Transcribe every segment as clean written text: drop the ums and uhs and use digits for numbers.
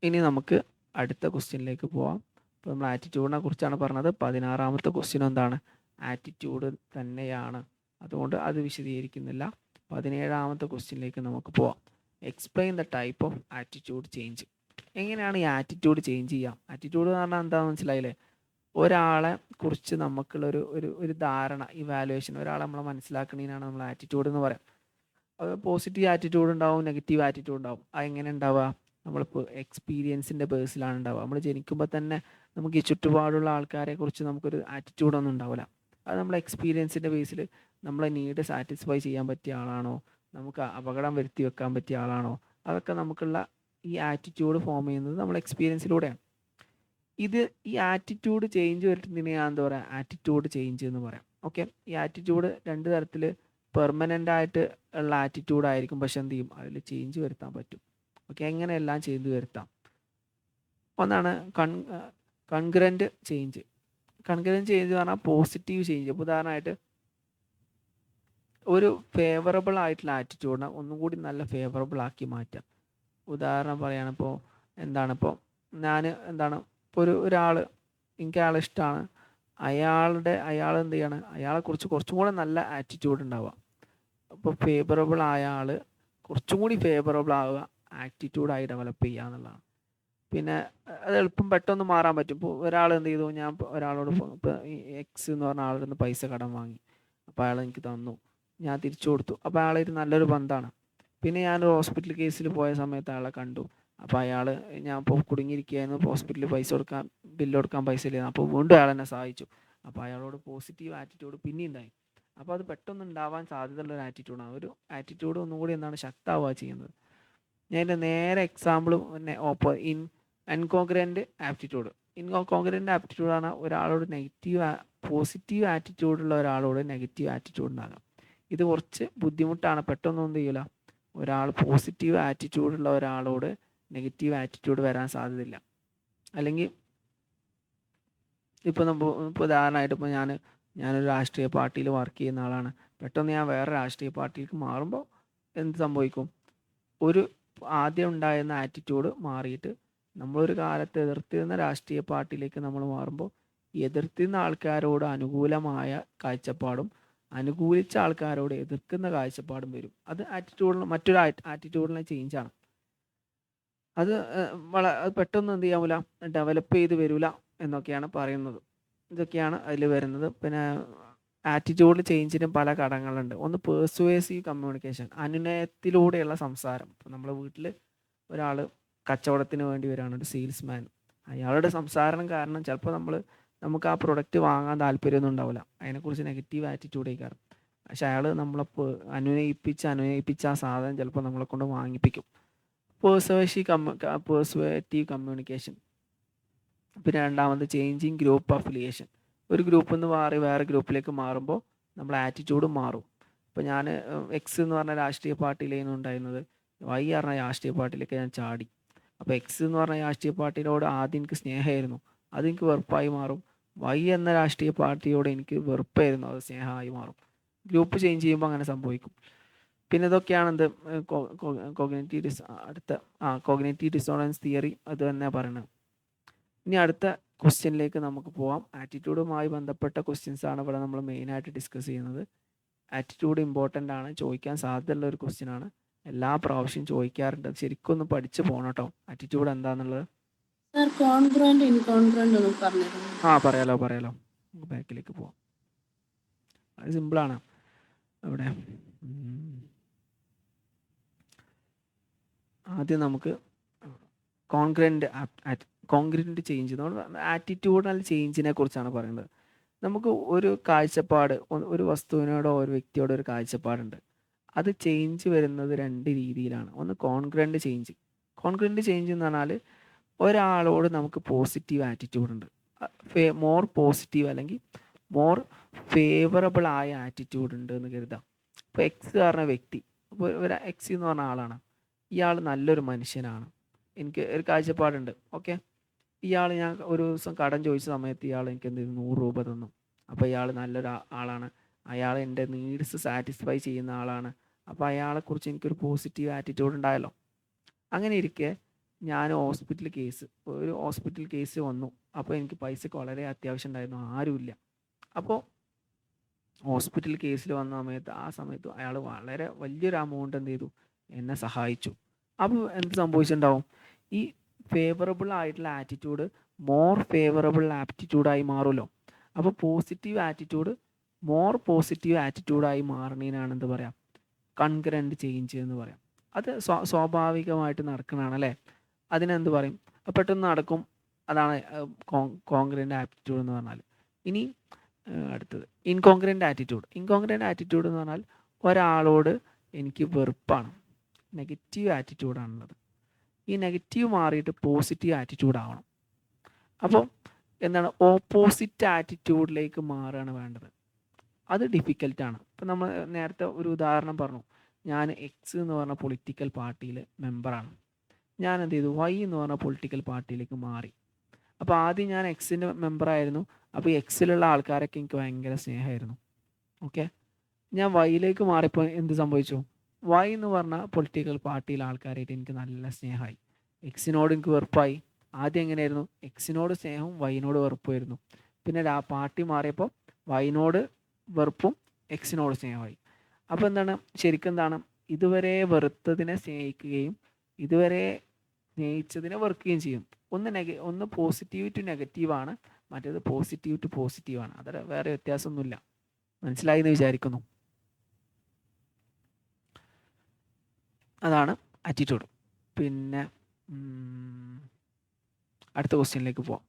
ഇനി നമുക്ക് അടുത്ത ക്വസ്റ്റ്യനിലേക്ക് പോവാം. ഇപ്പോൾ നമ്മൾ ആറ്റിറ്റ്യൂഡിനെ കുറിച്ചാണ് പറഞ്ഞത്. 16ാമത്തെ ക്വസ്റ്റ്യൻ എന്താണ്? ആറ്റിറ്റ്യൂഡ് തന്നെയാണ്. അതുകൊണ്ട് അത് വിശദീകരിക്കുന്നില്ല. 17ാമത്തെ ക്വസ്റ്റ്യനിലേക്ക് നമുക്ക് പോവാം. Explain the type of attitude change. എങ്ങനെയാണ് ഈ ആറ്റിറ്റ്യൂഡ് ചേഞ്ച് ചെയ്യാം? ആറ്റിറ്റ്യൂഡ് എന്ന് പറഞ്ഞാൽ എന്താണെന്ന് മനസ്സിലായില്ലേ? ഒരാളെ കുറിച്ച് നമുക്കുള്ള ഒരു ധാരണ, ഇവാലുവേഷൻ, ഒരാളെ നമ്മളെ മനസ്സിലാക്കുന്നതിനാണ് നമ്മൾ ആറ്റിറ്റ്യൂഡ് എന്ന് പറയാം. അത് പോസിറ്റീവ് ആറ്റിറ്റ്യൂഡ് ഉണ്ടാവും, നെഗറ്റീവ് ആറ്റിറ്റ്യൂഡ് ഉണ്ടാവും. അതെങ്ങനെ ഉണ്ടാവുക? നമ്മളിപ്പോൾ എക്സ്പീരിയൻസിൻ്റെ ബേസിലാണ് ഉണ്ടാവുക. നമ്മൾ ജനിക്കുമ്പോൾ തന്നെ നമുക്ക് ഈ ചുറ്റുപാടുള്ള ആൾക്കാരെ കുറിച്ച് നമുക്കൊരു ആറ്റിറ്റ്യൂഡൊന്നും ഉണ്ടാവില്ല. അത് നമ്മൾ എക്സ്പീരിയൻസിൻ്റെ ബേസിൽ നമ്മളെ നീഡ് സാറ്റിസ്ഫൈ ചെയ്യാൻ പറ്റിയ ആളാണോ, നമുക്ക് അപകടം വരുത്തി വെക്കാൻ പറ്റിയ ആളാണോ, അതൊക്കെ നമുക്കുള്ള ഈ ആറ്റിറ്റ്യൂഡ് ഫോം ചെയ്യുന്നത് നമ്മൾ എക്സ്പീരിയൻസിലൂടെയാണ്. ഈ ആറ്റിറ്റ്യൂഡ് ചേഞ്ച് വരുത്തുന്നതിന് ഞാൻ എന്താ പറയുക? ആറ്റിറ്റ്യൂഡ് ചേഞ്ച് എന്ന് പറയാം. ഓക്കെ, ഈ ആറ്റിറ്റ്യൂഡ് രണ്ട് തരത്തിൽ പെർമനൻ്റ് ആയിട്ട് ഉള്ള ആറ്റിറ്റ്യൂഡ് ആയിരിക്കും, പക്ഷെ എന്ത് ചെയ്യും, അതിൽ ചേഞ്ച് വരുത്താൻ പറ്റും. ഓക്കെ, എങ്ങനെയെല്ലാം ചേഞ്ച് വരുത്താം? ഒന്നാണ് കൺഗ്രൻ്റ് ചേഞ്ച്. കൺഗ്രൻ്റ് ചേഞ്ച് എന്ന് പറഞ്ഞാൽ പോസിറ്റീവ് ചേഞ്ച്. ഇപ്പോൾ ഉദാഹരണമായിട്ട് ഒരു ഫേവറബിൾ ആയിട്ടുള്ള ആറ്റിറ്റ്യൂഡിനെ ഒന്നും കൂടി നല്ല ഫേവറബിൾ ആക്കി മാറ്റാം. ഉദാഹരണം പറയുകയാണിപ്പോൾ ഇപ്പോൾ എന്താണ് ഇപ്പോൾ ഒരാൾ, എനിക്ക് അയാളെ ഇഷ്ടമാണ്, അയാൾ എന്ത് ചെയ്യാണ്, അയാളെക്കുറിച്ച് കുറച്ചും കൂടെ നല്ല ആറ്റിറ്റ്യൂഡ് ഉണ്ടാവുക. അപ്പോൾ ഫേവറബിൾ ആയ ആൾ കുറച്ചും കൂടി ഫേവറബിൾ ആവുക, ആറ്റിറ്റ്യൂഡായി ഡെവലപ്പ് ചെയ്യുക എന്നുള്ളതാണ്. പിന്നെ അത് എളുപ്പം പെട്ടെന്ന് മാറാൻ പറ്റും. ഇപ്പോൾ ഒരാൾ എന്ത് ചെയ്തു, ഞാൻ ഒരാളോട് ഇപ്പോൾ ഈ എക്സ് എന്ന് പറഞ്ഞ ആളുടെ നിന്ന് പൈസ കടം വാങ്ങി, അപ്പോൾ അയാൾ എനിക്ക് തന്നു, ഞാൻ തിരിച്ചു കൊടുത്തു, അപ്പോൾ അയാളൊരു നല്ലൊരു ബന്ധമാണ്. പിന്നെ ഞാനൊരു ഹോസ്പിറ്റൽ കേസിൽ പോയ സമയത്ത് അയാളെ കണ്ടു, അപ്പോൾ ഞാൻ ഇപ്പോൾ കുടുങ്ങിയിരിക്കുകയായിരുന്നു, ഹോസ്പിറ്റലിൽ ബില്ല് കൊടുക്കാൻ പൈസ ഇല്ലായിരുന്നു, അപ്പോൾ വീണ്ടും അയാൾ എന്നെ സഹായിച്ചു. അപ്പോൾ അയാളോട് പോസിറ്റീവ് ആറ്റിറ്റ്യൂഡ് പിന്നെ ഉണ്ടായി. അപ്പോൾ അത് പെട്ടെന്ന് ഉണ്ടാവാൻ സാധ്യതയുള്ള ഒരു ആറ്റിറ്റ്യൂഡാണ്. ഒരു ആറ്റിറ്റ്യൂഡ് ഒന്നുകൂടി ശക്തമാവുക ചെയ്യുന്നത്. ഞാൻ എൻ്റെ നേരെ എക്സാമ്പിൾ അൺകോൺഗ്രൻ്റ് ആപ്റ്റിറ്റ്യൂഡ്. ഇൻകോൺഗ്രൻ്റ് ആപ്റ്റിറ്റ്യൂഡ് ആണ് ഒരാളോട് പോസിറ്റീവ് ആറ്റിറ്റ്യൂഡുള്ള ഒരാളോട് നെഗറ്റീവ് ആറ്റിറ്റ്യൂഡ് ഉണ്ടാകാം. ഇത് കുറച്ച് ബുദ്ധിമുട്ടാണ്. പെട്ടെന്നൊന്നും ചെയ്യില്ല, ഒരാൾ പോസിറ്റീവ് ആറ്റിറ്റ്യൂഡുള്ള ഒരാളോട് നെഗറ്റീവ് ആറ്റിറ്റ്യൂഡ് വരാൻ സാധ്യതയില്ല. അല്ലെങ്കിൽ ഇപ്പോൾ ഉദാഹരണമായിട്ട് ഇപ്പോൾ ഞാനൊരു രാഷ്ട്രീയ പാർട്ടിയിൽ വർക്ക് ചെയ്യുന്ന ആളാണ്. പെട്ടെന്ന് ഞാൻ വേറെ രാഷ്ട്രീയ പാർട്ടിയിലേക്ക് മാറുമ്പോൾ എന്ത് സംഭവിക്കും? ആദ്യം ഉണ്ടായിരുന്ന ആറ്റിറ്റ്യൂഡ് മാറിയിട്ട് നമ്മളൊരു കാലത്ത് എതിർത്തിരുന്ന രാഷ്ട്രീയ പാർട്ടിയിലേക്ക് നമ്മൾ മാറുമ്പോൾ എതിർത്തിരുന്ന ആൾക്കാരോട് അനുകൂലമായ കാഴ്ചപ്പാടും അനുകൂലിച്ച ആൾക്കാരോട് എതിർക്കുന്ന കാഴ്ചപ്പാടും വരും. അത് മറ്റൊരു ആറ്റിറ്റ്യൂഡിലെ ചേഞ്ചാണ്. അത് പെട്ടെന്ന് എന്ത് ചെയ്യാൻ പറ്റില്ല, ഡെവലപ്പ് ചെയ്ത് വരില്ല എന്നൊക്കെയാണ് പറയുന്നത്. ഇതൊക്കെയാണ് അതിൽ വരുന്നത്. പിന്നെ ആറ്റിറ്റ്യൂഡ് ചേഞ്ചിന് പല ഘടകങ്ങളുണ്ട്. ഒന്ന് പേഴ്സുവേസീവ് കമ്മ്യൂണിക്കേഷൻ, അനുനയത്തിലൂടെയുള്ള സംസാരം. ഇപ്പോൾ നമ്മളെ വീട്ടിൽ ഒരാൾ കച്ചവടത്തിന് വേണ്ടി വരികയാണ്, ഒരു സെയിൽസ്മാൻ. അയാളുടെ സംസാരം കാരണം ചിലപ്പോൾ നമുക്ക് ആ പ്രൊഡക്റ്റ് വാങ്ങാൻ താല്പര്യമൊന്നും ഉണ്ടാവില്ല, അതിനെക്കുറിച്ച് നെഗറ്റീവ് ആറ്റിറ്റ്യൂഡ് ആയിക്കാരം. പക്ഷെ അയാൾ നമ്മളെ അനുനയിപ്പിച്ച് ആ സാധനം ചിലപ്പോൾ നമ്മളെ കൊണ്ട് വാങ്ങിപ്പിക്കും. പേഴ്സുവേറ്റീവ് കമ്മ്യൂണിക്കേഷൻ. പിന്നെ രണ്ടാമത് ചേഞ്ചിങ് ഗ്രൂപ്പ് അഫിലിയേഷൻ. ഒരു ഗ്രൂപ്പിൽ നിന്ന് മാറി വേറെ ഗ്രൂപ്പിലേക്ക് മാറുമ്പോൾ നമ്മുടെ ആറ്റിറ്റ്യൂഡ് മാറും. ഇപ്പോൾ ഞാൻ എക്സ് എന്ന് പറഞ്ഞ രാഷ്ട്രീയ പാർട്ടിയിലായിരുന്നു ഉണ്ടായിരുന്നത്, വൈ പറഞ്ഞ രാഷ്ട്രീയ പാർട്ടിയിലേക്ക് ഞാൻ ചാടി. അപ്പോൾ എക്സ് എന്ന് പറഞ്ഞ രാഷ്ട്രീയ പാർട്ടിയോട് ആദ്യം എനിക്ക് സ്നേഹമായിരുന്നു, അതെനിക്ക് വെറുപ്പായി മാറും. വൈ എന്ന രാഷ്ട്രീയ പാർട്ടിയോട് എനിക്ക് വെറുപ്പായിരുന്നു, അത് സ്നേഹമായി മാറും. ഗ്രൂപ്പ് ചേഞ്ച് ചെയ്യുമ്പോൾ അങ്ങനെ സംഭവിക്കും. പിന്നെ ഇതൊക്കെയാണ് കോഗ്നിറ്റീവ് ഡിസോണൻസ് തിയറി അത് തന്നെ പറയുന്നത്. ഇനി അടുത്ത ക്വസ്റ്റ്യനിലേക്ക് നമുക്ക് പോവാം. ആറ്റിറ്റ്യൂഡുമായി ബന്ധപ്പെട്ട ക്വസ്റ്റ്യൻസ് ആണ് ഇവിടെ നമ്മൾ മെയിനായിട്ട് ഡിസ്കസ് ചെയ്യുന്നത്. ആറ്റിറ്റ്യൂഡ് ഇമ്പോർട്ടൻ്റ് ആണ്, ചോദിക്കാൻ സാധ്യതയുള്ള ഒരു ക്വസ്റ്റ്യൻ ആണ്. എല്ലാ പ്രാവശ്യം ചോദിക്കാറുണ്ട്. ശരിക്കും ഒന്ന് പഠിച്ചു പോകണം കേട്ടോ, ആറ്റിറ്റ്യൂഡ് എന്താണെന്നുള്ളത്. പറയാലോ ബാക്കിലേക്ക് പോവാം. അത് സിമ്പിളാണ്. അവിടെ ആദ്യം നമുക്ക് കോൺഗ്രൻ്റ് ചേഞ്ച് എന്ന് പറഞ്ഞാൽ ആറ്റിറ്റ്യൂഡൽ ചേഞ്ചിനെ കുറിച്ചാണ് പറയുന്നത്. നമുക്ക് ഒരു കാഴ്ചപ്പാട്, ഒരു വസ്തുവിനോടോ ഒരു വ്യക്തിയോടോ ഒരു കാഴ്ചപ്പാടുണ്ട്, അത് ചേഞ്ച് വരുന്നത് രണ്ട് രീതിയിലാണ്. ഒന്ന് കോൺഗ്രൻ്റ് ചേഞ്ച്. കോൺഗ്രൻ്റ് ചേഞ്ച് എന്ന് പറഞ്ഞാൽ ഒരാളോട് നമുക്ക് പോസിറ്റീവ് ആറ്റിറ്റ്യൂഡ് ഉണ്ട്, മോർ പോസിറ്റീവ് അല്ലെങ്കിൽ മോർ ഫേവറബിൾ ആയ ആറ്റിറ്റ്യൂഡ് ഉണ്ട് എന്ന് കരുതാം. ഇപ്പോൾ എക്സ് പറഞ്ഞ വ്യക്തി, ഇപ്പോൾ ഒരു എക്സ് എന്ന് പറഞ്ഞ ആളാണ്, ഇയാൾ നല്ലൊരു മനുഷ്യനാണ്, എനിക്ക് ഒരു കാഴ്ചപ്പാടുണ്ട്. ഓക്കെ, ഞാൻ ഒരു ദിവസം കടം ചോദിച്ച സമയത്ത് ഇയാൾ എനിക്ക് എന്ത് ചെയ്തു, 100 രൂപ തന്നു. അപ്പോൾ ഇയാൾ നല്ലൊരു ആളാണ്, അയാൾ എൻ്റെ നീഡ്സ് സാറ്റിസ്ഫൈ ചെയ്യുന്ന ആളാണ്. അപ്പോൾ അയാളെക്കുറിച്ച് എനിക്കൊരു പോസിറ്റീവ് ആറ്റിറ്റ്യൂഡ് ഉണ്ടായല്ലോ. അങ്ങനെ ഇരിക്കെ ഞാൻ ഒരു ഹോസ്പിറ്റൽ കേസ് വന്നു. അപ്പോൾ എനിക്ക് പൈസക്ക് വളരെ അത്യാവശ്യം ഉണ്ടായിരുന്നു, ആരുമില്ല. അപ്പോൾ ഹോസ്പിറ്റൽ കേസിൽ വന്ന സമയത്ത് അയാൾ വളരെ വലിയൊരു എമൗണ്ട് എന്ത് ചെയ്തു, എന്നെ സഹായിച്ചു. അപ്പോൾ എന്ത് സംഭവിച്ചിട്ടുണ്ടാവും, ഈ ഫേവറബിൾ ആയിട്ടുള്ള ആറ്റിറ്റ്യൂഡ് മോർ ഫേവറബിൾ ആപ്റ്റിറ്റ്യൂഡായി മാറുമല്ലോ. അപ്പോൾ മോർ പോസിറ്റീവ് ആറ്റിറ്റ്യൂഡായി മാറുന്നതിനാണ് എന്ത് പറയാം, കൺകറൻറ്റ് ചേഞ്ച് എന്ന് പറയാം. അത് സ്വാഭാവികമായിട്ട് നടക്കുന്നതാണ് അല്ലേ. അതിനെന്ത് പറയും, പെട്ടെന്ന് നടക്കും. അതാണ് കോൺഗ്രൻ്റ് ആപ്റ്റിറ്റ്യൂഡ് എന്ന് പറഞ്ഞാൽ. ഇനി അടുത്തത് ഇൻകോൺഗ്രൻ്റ് ആറ്റിറ്റ്യൂഡ് എന്ന് പറഞ്ഞാൽ ഒരാളോട് എനിക്ക് വെറുപ്പാണ്, നെഗറ്റീവ് ആറ്റിറ്റ്യൂഡാണുള്ളത്. ഈ നെഗറ്റീവ് മാറിയിട്ട് പോസിറ്റീവ് ആറ്റിറ്റ്യൂഡ് ആവണം. അപ്പോൾ എന്താണ്, ഓപ്പോസിറ്റ് ആറ്റിറ്റ്യൂഡിലേക്ക് മാറുകയാണ് വേണ്ടത്. അത് ഡിഫിക്കൽട്ടാണ്. ഇപ്പം നമ്മൾ നേരത്തെ ഒരു ഉദാഹരണം പറഞ്ഞു, ഞാൻ എക്സ് എന്ന് പറഞ്ഞ പൊളിറ്റിക്കൽ പാർട്ടിയിൽ മെമ്പറാണ്. ഞാൻ എന്ത് ചെയ്തു, വൈ എന്ന് പറഞ്ഞ പൊളിറ്റിക്കൽ പാർട്ടിയിലേക്ക് മാറി. അപ്പോൾ ആദ്യം ഞാൻ എക്സിൻ്റെ മെമ്പറായിരുന്നു. അപ്പോൾ എക്സിലുള്ള ആൾക്കാരൊക്കെ എനിക്ക് ഭയങ്കര സ്നേഹമായിരുന്നു. ഓക്കെ, ഞാൻ വൈയിലേക്ക് മാറിയപ്പോൾ എന്ത് സംഭവിച്ചു, വൈ എന്ന് പറഞ്ഞ പൊളിറ്റിക്കൽ പാർട്ടിയിലെ ആൾക്കാരായിട്ട് എനിക്ക് നല്ല സ്നേഹമായി. എക്സിനോട് എനിക്ക് വെറുപ്പായി. ആദ്യം എങ്ങനെയായിരുന്നു, എക്സിനോട് സ്നേഹവും വൈനോട് വെറുപ്പുമായിരുന്നു. പിന്നെ പാർട്ടി മാറിയപ്പോൾ വൈനോട് വെറുപ്പും എക്സിനോട് സ്നേഹമായി. അപ്പോൾ എന്താണ്, ശരിക്കും എന്താണ്, ഇതുവരെ വെറുത്തതിനെ സ്നേഹിക്കുകയും ഇതുവരെ സ്നേഹിച്ചതിനെ വെറുക്കുകയും ചെയ്യും. ഒന്ന് പോസിറ്റീവ് ടു നെഗറ്റീവാണ്, മറ്റേത് പോസിറ്റീവ് ടു പോസിറ്റീവാണ്. അത് വേറെ വ്യത്യാസമൊന്നുമില്ല. മനസ്സിലായി എന്ന് വിചാരിക്കുന്നു. അതാണ് ആറ്റിറ്റ്യൂഡ്. പിന്നെ അടുത്ത ക്വസ്റ്റ്യനിലേക്ക് പോവാം.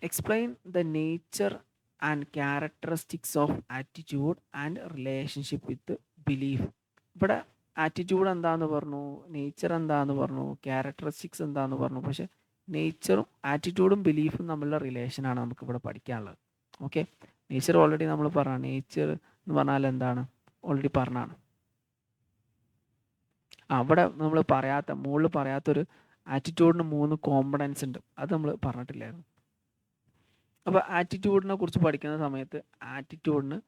Explain the nature and characteristics of attitude and relationship with belief. ഇവിടെ ആറ്റിറ്റ്യൂഡ് എന്താന്ന് പറഞ്ഞു, നേച്ചർ എന്താന്ന് പറഞ്ഞു, ക്യാരക്ടറിസ്റ്റിക്സ് എന്താന്ന് പറഞ്ഞു. പക്ഷെ നേച്ചറും ആറ്റിറ്റ്യൂഡും ബിലീഫും തമ്മിലുള്ള റിലേഷനാണ് നമുക്കിവിടെ പഠിക്കാനുള്ളത്. ഓക്കെ, നേച്ചർ ഓൾറെഡി നമ്മൾ പറഞ്ഞു. നേച്ചർ എന്ന് പറഞ്ഞാൽ എന്താണ്, ഓൾറെഡി പറഞ്ഞാണ്. അവിടെ നമ്മൾ മുകളിൽ പറയാത്തൊരു ആറ്റിറ്റ്യൂഡിന് 3 കോമ്പണൻസ് ഉണ്ട്, അത് നമ്മൾ പറഞ്ഞിട്ടില്ലായിരുന്നു. അപ്പോൾ ആറ്റിറ്റ്യൂഡിനെ കുറിച്ച് പഠിക്കുന്ന സമയത്ത് ആറ്റിറ്റ്യൂഡിന്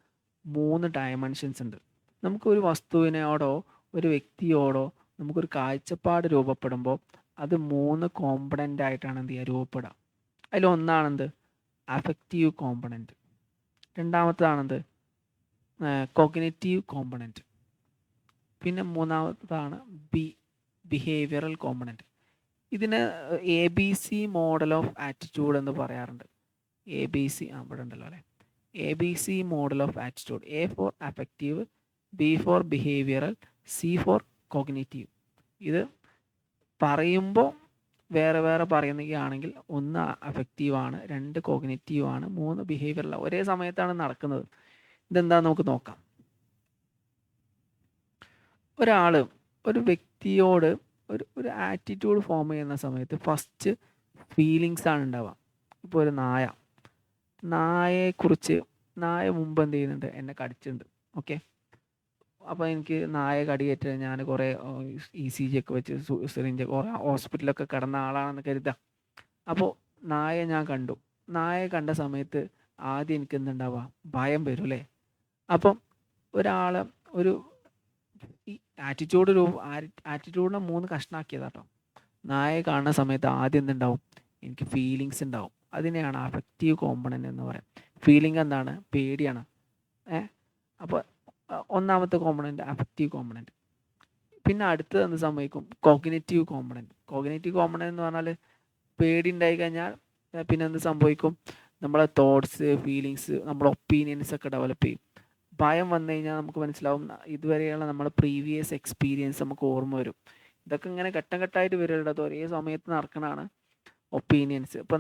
3 ഡയമെൻഷൻസ് ഉണ്ട്. നമുക്കൊരു വസ്തുവിനോടോ ഒരു വ്യക്തിയോടോ നമുക്കൊരു കാഴ്ചപ്പാട് രൂപപ്പെടുമ്പോൾ അത് 3 കോമ്പണൻ്റ് ആയിട്ടാണ് എന്ത് ചെയ്യുക, രൂപപ്പെടുക. അതിലൊന്നാണെന്ത്, അഫക്റ്റീവ് കോമ്പണൻറ്റ്. രണ്ടാമത്തേതാണെന്ത്, കോഗ്നിറ്റീവ് കോമ്പണൻറ്റ്. പിന്നെ മൂന്നാമതാണ് ബിഹേവിയറൽ കോമ്പണൻറ്റ്. ഇതിന് ABC മോഡൽ ഓഫ് ആറ്റിറ്റ്യൂഡ് എന്ന് പറയാറുണ്ട്. ABC ഇവിടെ ഉണ്ടല്ലോ അല്ലേ. ABC model of attitude. A for affective, B for behavioural, C for cognitive. ഇത് പറയുമ്പോൾ വേറെ വേറെ പറയുകയാണെങ്കിൽ 1 അഫക്റ്റീവാണ്, 2 കോഗ്നിറ്റീവാണ്, 3 ബിഹേവിയറൽ. ഒരേ സമയത്താണ് നടക്കുന്നത്. ഇതെന്താണെന്ന് നമുക്ക് നോക്കാം. ഒരു വ്യക്തിയോട് ഒരു ആറ്റിറ്റ്യൂഡ് ഫോം ചെയ്യുന്ന സമയത്ത് ഫസ്റ്റ് ഫീലിങ്സ് ആണ് ഉണ്ടാവുക. ഇപ്പോൾ ഒരു നായ മുമ്പ് എന്ത് ചെയ്യുന്നുണ്ട്, എന്നെ കടിച്ചിട്ടുണ്ട്. ഓക്കെ, അപ്പോൾ എനിക്ക് നായ കടിയേറ്റ് ഞാൻ കുറേ ECG ഒക്കെ വെച്ച് സിറിഞ്ച് കുറേ ഹോസ്പിറ്റലൊക്കെ കിടന്ന ആളാണെന്ന് കരുതാം. അപ്പോൾ ഞാൻ കണ്ടു. കണ്ട സമയത്ത് ആദ്യം എനിക്ക് എന്തുണ്ടാവുക, ഭയം വരും അല്ലേ. അപ്പം ഈ ആറ്റിറ്റ്യൂഡിനെ 3 കഷ്ണാക്കിയതാട്ടോ. കാണുന്ന സമയത്ത് ആദ്യം എന്തുണ്ടാവും, എനിക്ക് ഫീലിങ്സ് ഉണ്ടാവും. അതിനെയാണ് അഫക്റ്റീവ് കോമ്പണൻ്റ് എന്ന് പറയാം. ഫീലിംഗ് എന്താണ്, പേടിയാണ്. അപ്പോൾ ഒന്നാമത്തെ കോമ്പണൻ്റ് അഫക്റ്റീവ് കോമ്പണൻ്റ്. പിന്നെ അടുത്തത് എന്ത് സംഭവിക്കും, കോഗ്നിറ്റീവ് കോമ്പണൻ്റ് എന്ന് പറഞ്ഞാൽ പേടി ഉണ്ടായി കഴിഞ്ഞാൽ പിന്നെ എന്ത് സംഭവിക്കും, നമ്മളെ തോട്ട്സ്, ഫീലിങ്സ്, നമ്മുടെ ഒപ്പീനിയൻസ് ഒക്കെ ഡെവലപ്പ് ചെയ്യും. ഭയം വന്നു കഴിഞ്ഞാൽ നമുക്ക് മനസ്സിലാവും, ഇതുവരെയുള്ള നമ്മുടെ പ്രീവിയസ് എക്സ്പീരിയൻസ് നമുക്ക് ഓർമ്മ വരും. ഇതൊക്കെ ഇങ്ങനെ ഘട്ടം ഘട്ടമായിട്ട് വരുന്നത്, ഒരേ സമയത്ത് നടക്കണതാണ് ഒപ്പീനിയൻസ്. ഇപ്പോൾ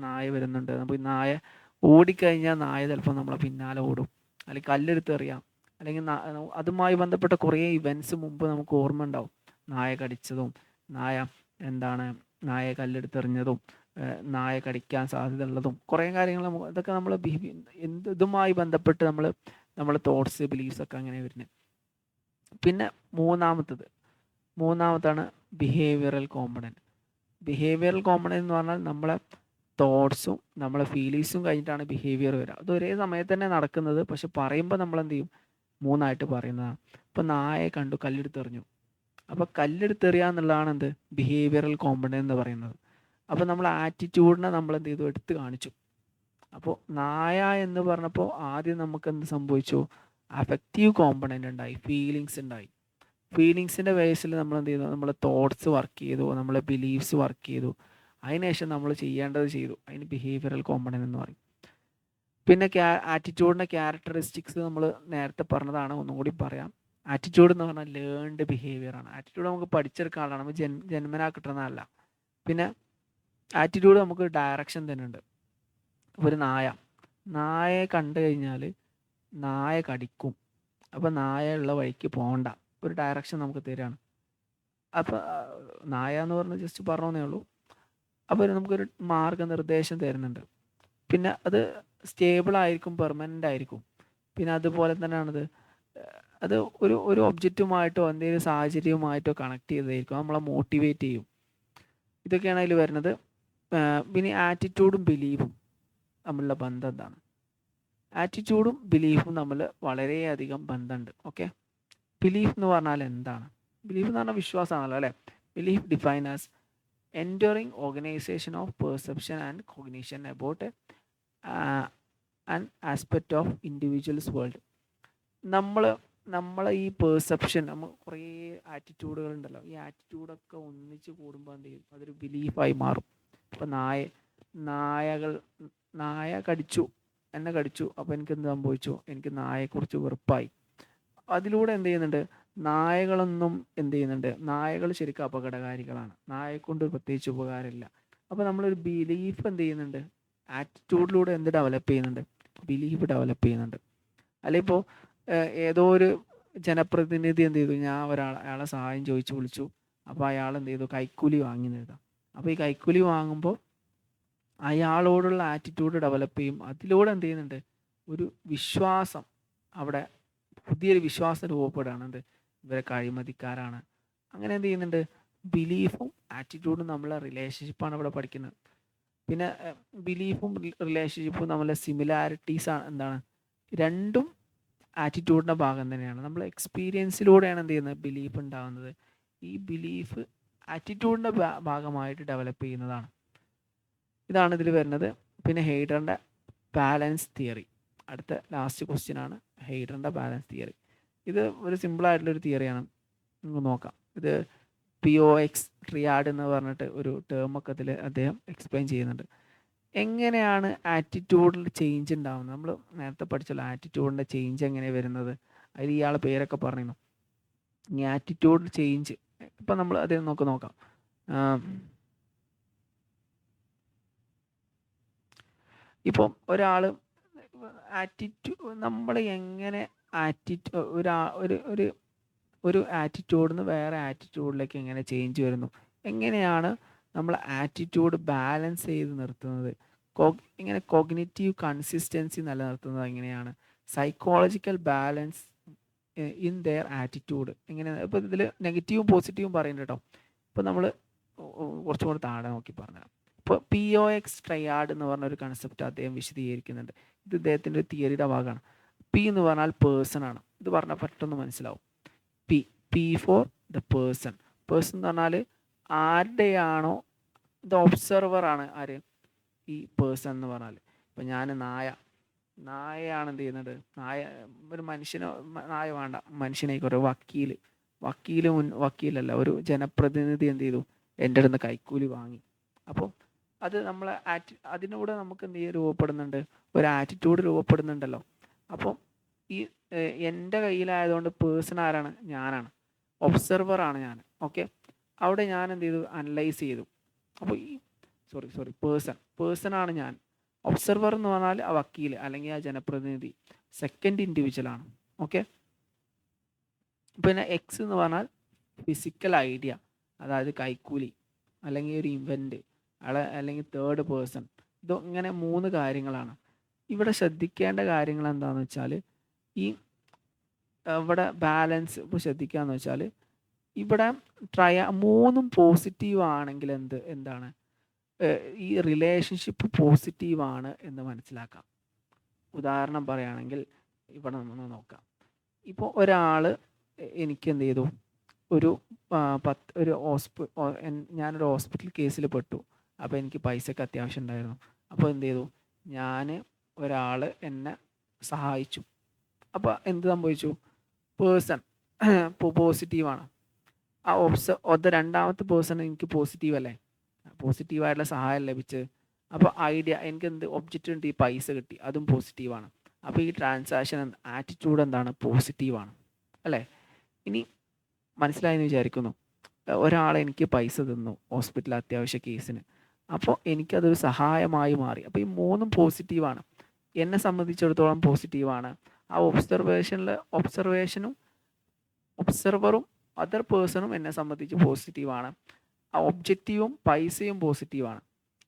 നായ വരുന്നുണ്ട്, നമുക്ക് നായ ഓടിക്കഴിഞ്ഞാൽ നായ ചിലപ്പോൾ നമ്മളെ പിന്നാലെ ഓടും, അല്ലെങ്കിൽ കല്ലെടുത്തെറിയാം, അല്ലെങ്കിൽ അതുമായി ബന്ധപ്പെട്ട കുറേ ഇവൻറ്റ്സ് മുമ്പ് നമുക്ക് ഓർമ്മ ഉണ്ടാവും. നായ കടിച്ചതും, നായ കല്ലെടുത്തെറിഞ്ഞതും, നായ കടിക്കാൻ സാധ്യതയുള്ളതും കുറേ കാര്യങ്ങൾ. ഇതൊക്കെ നമ്മൾ ഇതുമായി ബന്ധപ്പെട്ട് നമ്മൾ തോട്ട്സ്, ബിലീഫ്സ് ഒക്കെ അങ്ങനെ വരുന്നത്. പിന്നെ മൂന്നാമത്താണ് ബിഹേവിയറൽ കോമ്പണൻറ്റ്. എന്ന് പറഞ്ഞാൽ നമ്മളെ തോട്ട്സും നമ്മളെ ഫീലിങ്സും കഴിഞ്ഞിട്ടാണ് ബിഹേവിയർ വരിക. അത് ഒരേ സമയത്ത് തന്നെ നടക്കുന്നത്, പക്ഷെ പറയുമ്പോൾ നമ്മൾ എന്ത് ചെയ്യും, 3 ആയിട്ട് പറയുന്നതാണ്. ഇപ്പോൾ നായയെ കണ്ടു, കല്ലെടുത്തെറിഞ്ഞു. അപ്പോൾ കല്ലെടുത്തെറിയുക എന്നുള്ളതാണ് എന്ത് ബിഹേവിയറൽ കോമ്പണൻ്റ് എന്ന് പറയുന്നത്. അപ്പോൾ നമ്മൾ ആറ്റിറ്റ്യൂഡിനെ നമ്മൾ എന്ത് ചെയ്തു, എടുത്ത് കാണിച്ചു. അപ്പോൾ നായ എന്ന് പറഞ്ഞപ്പോൾ ആദ്യം നമുക്ക് എന്ത് സംഭവിച്ചു, അഫക്റ്റീവ് കോമ്പണൻ്റ് ഉണ്ടായി, ഫീലിങ്സ് ഉണ്ടായി. ഫീലിങ്സിൻ്റെ ബേസിൽ നമ്മൾ എന്ത് ചെയ്തു, നമ്മളെ തോട്ട്സ് വർക്ക് ചെയ്തു, നമ്മളെ ബിലീഫ്സ് വർക്ക് ചെയ്തു. അതിനുശേഷം നമ്മൾ ചെയ്യേണ്ടത് ചെയ്തു. അതിന് ബിഹേവിയറൽ കോമ്പണൻ്റ് എന്ന് പറയും. പിന്നെ ആറ്റിറ്റ്യൂഡിൻ്റെ ക്യാരക്ടറിസ്റ്റിക്സ് നമ്മൾ നേരത്തെ പറഞ്ഞതാണ്, ഒന്നും കൂടി പറയാം. ആറ്റിറ്റ്യൂഡ് എന്ന് പറഞ്ഞാൽ ലേൺഡ് ബിഹേവിയർ ആണ്. ആറ്റിറ്റ്യൂഡ് നമുക്ക് പഠിച്ചെടുക്കാനുള്ളതാണ്, നമുക്ക് ജന്മനാ കിട്ടുന്നതല്ല. പിന്നെ ആറ്റിറ്റ്യൂഡ് നമുക്ക് ഡയറക്ഷൻ തന്നെ ഉണ്ട്. ഒരു നായയെ കണ്ടു കഴിഞ്ഞാൽ നായ കടിക്കും. അപ്പോൾ നായ ഉള്ള വഴിക്ക് പോകണ്ട, ഒരു ഡയറക്ഷൻ നമുക്ക് തരികയാണ്. അപ്പോൾ നായ എന്ന് പറഞ്ഞാൽ ജസ്റ്റ് പറഞ്ഞേ ഉള്ളൂ. അപ്പോൾ നമുക്കൊരു മാർഗനിർദ്ദേശം തരുന്നുണ്ട്. പിന്നെ അത് സ്റ്റേബിൾ ആയിരിക്കും, പെർമനൻ്റ് ആയിരിക്കും. പിന്നെ അതുപോലെ തന്നെയാണത്, അത് ഒരു ഒബ്ജക്റ്റുമായിട്ടോ എന്തെങ്കിലും സാഹചര്യവുമായിട്ടോ കണക്ട് ചെയ്തതായിരിക്കും, നമ്മളെ മോട്ടിവേറ്റ് ചെയ്യും. ഇതൊക്കെയാണ് അതിൽ വരുന്നത്. പിന്നെ ആറ്റിറ്റ്യൂഡും ബിലീഫും തമ്മിലുള്ള ബന്ധം എന്താണ്? ആറ്റിറ്റ്യൂഡും ബിലീഫും തമ്മിൽ വളരെയധികം ബന്ധമുണ്ട്. ഓക്കെ, ബിലീഫ് എന്ന് പറഞ്ഞാൽ എന്താണ്? ബിലീഫ് എന്ന് പറഞ്ഞാൽ വിശ്വാസമാണല്ലോ അല്ലേ. Belief define as enduring organisation of perception and cognition about an aspect of individuals world. നമ്മളെ ഈ പെർസെപ്ഷൻ, നമ്മൾ കുറേ ആറ്റിറ്റ്യൂഡുകൾ ഉണ്ടല്ലോ, ഈ ആറ്റിറ്റ്യൂഡൊക്കെ ഒന്നിച്ച് കൂടുമ്പോൾ എന്ത് ചെയ്യും, അതൊരു ബിലീഫായി മാറും. ഇപ്പോൾ നായ എന്നെ കടിച്ചു, അപ്പോൾ എനിക്ക് എന്ത് സംഭവിച്ചു, എനിക്ക് നായയെക്കുറിച്ച് വെറുപ്പായി. അതിലൂടെ എന്ത് ചെയ്യുന്നുണ്ട്, നായകൾ ശരിക്കും അപകടകാരികളാണ്, നായയെക്കൊണ്ട് പ്രത്യേകിച്ച് ഉപകാരമില്ല. അപ്പോൾ നമ്മളൊരു ബിലീഫ് എന്ത് ചെയ്യുന്നുണ്ട്, ആറ്റിറ്റ്യൂഡിലൂടെ എന്ത് ഡെവലപ്പ് ചെയ്യുന്നുണ്ട്, ബിലീഫ് ഡെവലപ്പ് ചെയ്യുന്നുണ്ട്. അല്ലെങ്കിൽ ഇപ്പോൾ ഏതോ ഒരു ജനപ്രതിനിധി എന്ത് ചെയ്തു, അയാളെ സഹായം ചോദിച്ചു വിളിച്ചു, അപ്പോൾ അയാൾ എന്ത് ചെയ്തു, കൈക്കൂലി വാങ്ങി എഴുതാം. അപ്പോൾ ഈ കൈക്കൂലി വാങ്ങുമ്പോൾ അയാളോടുള്ള ആറ്റിറ്റ്യൂഡ് ഡെവലപ്പ് ചെയ്യും. അതിലൂടെ എന്ത് ചെയ്യുന്നുണ്ട്, ഒരു വിശ്വാസം, അവിടെ പുതിയൊരു വിശ്വാസം രൂപപ്പെടുകയാണ്. എന്ത്, ഇവരൊക്കെ അഴിമതിക്കാരാണ്. അങ്ങനെ എന്ത് ചെയ്യുന്നുണ്ട്, ബിലീഫും ആറ്റിറ്റ്യൂഡും നമ്മളെ റിലേഷൻഷിപ്പാണ് ഇവിടെ പഠിക്കുന്നത്. പിന്നെ ബിലീഫും റിലേഷൻഷിപ്പും നമ്മളെ സിമിലാരിറ്റീസ് ആണ്. എന്താണ്, രണ്ടും ആറ്റിറ്റ്യൂഡിൻ്റെ ഭാഗം തന്നെയാണ്. നമ്മൾ എക്സ്പീരിയൻസിലൂടെയാണ് എന്ത് ചെയ്യുന്നത്, ബിലീഫ് ഉണ്ടാകുന്നത്. ഈ ബിലീഫ് ആറ്റിറ്റ്യൂഡിൻ്റെ ഭാഗമായിട്ട് ഡെവലപ്പ് ചെയ്യുന്നതാണ്. ഇതാണ് ഇതിൽ വരുന്നത്. പിന്നെ ഹെയ്ഡറിൻ്റെ ബാലൻസ് തിയറി, അടുത്ത ലാസ്റ്റ് ക്വസ്റ്റ്യൻ ആണ് ഹെയ്ഡറിൻ്റെ ബാലൻസ് തിയറി. ഇത് ഒരു സിമ്പിളായിട്ടുള്ളൊരു തിയറിയാണ്, നമുക്ക് നോക്കാം. ഇത് POX ട്രിയാഡ് എന്ന് പറഞ്ഞിട്ട് ഒരു ടേമൊക്കെ ഇതിൽ അദ്ദേഹം എക്സ്പ്ലെയിൻ ചെയ്യുന്നുണ്ട്. എങ്ങനെയാണ് ആറ്റിറ്റ്യൂഡിൽ ചേഞ്ച് ഉണ്ടാകുന്നത്? നമ്മൾ നേരത്തെ പഠിച്ചല്ലോ ആറ്റിറ്റ്യൂഡിൻ്റെ ചേഞ്ച് എങ്ങനെയാണ് വരുന്നത്. അതിൽ ഇയാളെ പേരൊക്കെ പറഞ്ഞു. ഈ ആറ്റിറ്റ്യൂഡിൽ ചേഞ്ച് ഇപ്പം നമ്മൾ അതേ നോക്കാം. ഇപ്പം ഒരാൾ നമ്മൾ എങ്ങനെ ഒരു ആറ്റിറ്റ്യൂഡിൽ നിന്ന് വേറെ ആറ്റിറ്റ്യൂഡിലേക്ക് എങ്ങനെ ചേഞ്ച് വരുന്നു, എങ്ങനെയാണ് നമ്മൾ ആറ്റിറ്റ്യൂഡ് ബാലൻസ് ചെയ്ത് നിർത്തുന്നത്, ഇങ്ങനെ കോഗ്നിറ്റീവ് കൺസിസ്റ്റൻസി നിലനിർത്തുന്നത് എങ്ങനെയാണ്, psychological balance in there attitude എങ്ങനെയാണ്. ഇപ്പോൾ ഇതിൽ നെഗറ്റീവും പോസിറ്റീവും പറയുന്നുണ്ട് കേട്ടോ. ഇപ്പോൾ നമ്മൾ കുറച്ചും കൂടി താഴെ നോക്കി പറഞ്ഞുതരാം. ഇപ്പോൾ POX ട്രയാഡ് എന്ന് പറഞ്ഞ ഒരു കൺസെപ്റ്റ് അദ്ദേഹം വിശദീകരിക്കുന്നുണ്ട്. ഇത് ഇദ്ദേഹത്തിൻ്റെ ഒരു തിയറിയുടെ ഭാഗമാണ്. P എന്ന് പറഞ്ഞാൽ പേഴ്സൺ ആണ്. ഇത് പറഞ്ഞാൽ പെട്ടെന്ന് മനസ്സിലാവും. P ഫോർ ദ പേഴ്സൺ എന്ന് പറഞ്ഞാൽ ആരുടെയാണോ, ഇത് ഒബ്സർവർ ആണ് ആര്, ഈ പേഴ്സൺ എന്ന് പറഞ്ഞാൽ. ഇപ്പം ഞാൻ നായയാണ് എന്ത് ചെയ്യുന്നത്, ഒരു നായ വേണ്ട, മനുഷ്യനായിക്കോട്ടെ, വക്കീലല്ല, ഒരു ജനപ്രതിനിധി എന്ത് ചെയ്തു, എൻ്റെ അടുത്ത് കൈക്കൂലി വാങ്ങി. അപ്പോൾ അത് നമ്മളെ അതിനൂടെ നമുക്ക് എന്ത് രൂപപ്പെടുന്നുണ്ട്, ഒരു ആറ്റിറ്റ്യൂഡ് രൂപപ്പെടുന്നുണ്ടല്ലോ. അപ്പോൾ ഈ എൻ്റെ കയ്യിലായതുകൊണ്ട് പേഴ്സൺ ആരാണ്, ഞാനാണ്, ഒബ്സർവറാണ് ഞാൻ. ഓക്കെ, അവിടെ ഞാൻ എന്ത് ചെയ്തു, അനലൈസ് ചെയ്തു. അപ്പോൾ ഈ പേഴ്സൺ ആണ് ഞാൻ. ഒബ്സർവർ എന്ന് പറഞ്ഞാൽ ആ വക്കീൽ അല്ലെങ്കിൽ ആ ജനപ്രതിനിധി സെക്കൻഡ് ഇൻഡിവിജ്വലാണ്. ഓക്കെ, പിന്നെ X എന്ന് പറഞ്ഞാൽ ഫിസിക്കൽ ഐഡിയ, അതായത് കൈക്കൂലി അല്ലെങ്കിൽ ഒരു ഇവൻ്റ് അല്ലെങ്കിൽ തേർഡ് പേഴ്സൺ. ഇങ്ങനെ 3 കാര്യങ്ങളാണ്. ഇവിടെ ശ്രദ്ധിക്കേണ്ട കാര്യങ്ങൾ എന്താണെന്ന് വെച്ചാൽ, ഇവിടെ ബാലൻസ് ഇപ്പോൾ ശ്രദ്ധിക്കുകയെന്ന് വെച്ചാൽ, ഇവിടെ 3 പോസിറ്റീവ് ആണെങ്കിൽ എന്താണ് ഈ റിലേഷൻഷിപ്പ് പോസിറ്റീവാണ് എന്ന് മനസ്സിലാക്കാം. ഉദാഹരണം പറയുകയാണെങ്കിൽ ഇവിടെ നമ്മൾ നോക്കാം. ഇപ്പോൾ ഒരാൾ എനിക്ക് എന്ത് ചെയ്തു, ഒരു ഞാനൊരു ഹോസ്പിറ്റൽ കേസിൽ പെട്ടു. അപ്പോൾ എനിക്ക് പൈസയ്ക്ക് അത്യാവശ്യം ഉണ്ടായിരുന്നു. അപ്പോൾ എന്ത് ചെയ്തു, ഒരാൾ എന്നെ സഹായിച്ചു. അപ്പോൾ എന്ത് സംഭവിച്ചു, പേഴ്സൺ പോസിറ്റീവാണ്. രണ്ടാമത്തെ പേഴ്സൺ എനിക്ക് പോസിറ്റീവ് അല്ലേ, പോസിറ്റീവായിട്ടുള്ള സഹായം ലഭിച്ച്. അപ്പോൾ എനിക്ക് എന്ത് ഒബ്ജക്റ്റ് ഉണ്ട്, ഈ പൈസ കിട്ടി, അതും പോസിറ്റീവാണ്. അപ്പോൾ ഈ ട്രാൻസാക്ഷൻ ആറ്റിറ്റ്യൂഡ് എന്താണ്, പോസിറ്റീവാണ് അല്ലേ. ഇനി മനസ്സിലായെന്ന് വിചാരിക്കുന്നു. ഒരാൾ എനിക്ക് പൈസ തന്നു ഹോസ്പിറ്റൽ അത്യാവശ്യ കേസിന്, അപ്പോൾ എനിക്കതൊരു സഹായമായി മാറി. അപ്പോൾ ഈ മൂന്നും പോസിറ്റീവാണ്, എന്നെ സംബന്ധിച്ചിടത്തോളം പോസിറ്റീവാണ്. ആ ഒബ്സർവറും അതർ പേഴ്സണും എന്നെ സംബന്ധിച്ച് പോസിറ്റീവാണ്. ആ ഒബ്ജക്റ്റീവും പൈസയും പോസിറ്റീവാണ്.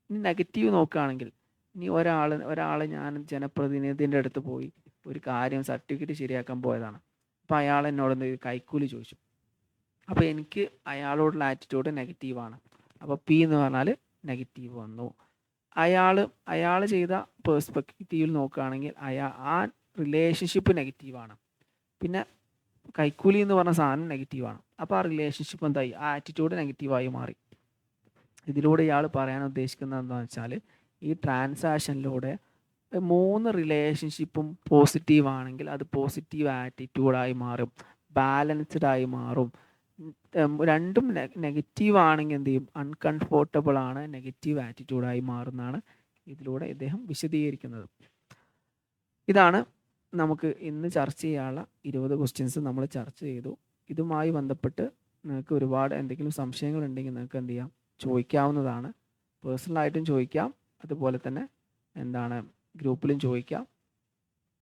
ഇനി നെഗറ്റീവ് നോക്കുകയാണെങ്കിൽ, ഇനി ഒരാൾ ഞാൻ ജനപ്രതിനിധിൻ്റെ അടുത്ത് പോയി ഒരു കാര്യം സർട്ടിഫിക്കറ്റ് ശരിയാക്കാൻ പോയതാണ്. അപ്പോൾ അയാൾ എന്നോട് കൈക്കൂലി ചോദിച്ചു. അപ്പോൾ എനിക്ക് അയാളോടുള്ള ആറ്റിറ്റ്യൂഡ് നെഗറ്റീവാണ്. അപ്പോൾ പി എന്ന് പറഞ്ഞാൽ നെഗറ്റീവ് വന്നു. അയാൾ ചെയ്ത പേഴ്സ്പെക്റ്റീവിൽ നോക്കുകയാണെങ്കിൽ ആ റിലേഷൻഷിപ്പ് നെഗറ്റീവാണ്. പിന്നെ കൈക്കൂലി എന്ന് പറഞ്ഞ സാധനം നെഗറ്റീവാണ്. അപ്പോൾ ആ റിലേഷൻഷിപ്പ് എന്തായി, ആ ആറ്റിറ്റ്യൂഡ് നെഗറ്റീവായി മാറി. ഇതിലൂടെ ഇയാൾ പറയാൻ ഉദ്ദേശിക്കുന്നത് എന്താണെന്ന് വെച്ചാൽ, ഈ ട്രാൻസാക്ഷനിലൂടെ 3 റിലേഷൻഷിപ്പും പോസിറ്റീവ് ആണെങ്കിൽ അത് പോസിറ്റീവ് ആറ്റിറ്റ്യൂഡായി മാറും, ബാലൻസ്ഡ് ആയി മാറും. രണ്ടും നെഗറ്റീവ് ആണെങ്കിൽ എന്ത് ചെയ്യും, അൺകംഫോർട്ടബിൾ ആണ്, നെഗറ്റീവ് ആറ്റിറ്റ്യൂഡായി മാറുന്നതാണ് ഇതിലൂടെ ഇദ്ദേഹം വിശദീകരിക്കുന്നത്. ഇതാണ് നമുക്ക് ഇന്ന് ചർച്ച ചെയ്യാനുള്ള 20 ക്വസ്റ്റ്യൻസ് നമ്മൾ ചർച്ച ചെയ്തു. ഇതുമായി ബന്ധപ്പെട്ട് നിങ്ങൾക്ക് ഒരുപാട് എന്തെങ്കിലും സംശയങ്ങൾ ഉണ്ടെങ്കിൽ നിങ്ങൾക്ക് എന്ത് ചെയ്യാം, ചോദിക്കാവുന്നതാണ്. പേഴ്സണലായിട്ടും ചോദിക്കാം, അതുപോലെ തന്നെ ഗ്രൂപ്പിലും ചോദിക്കാം.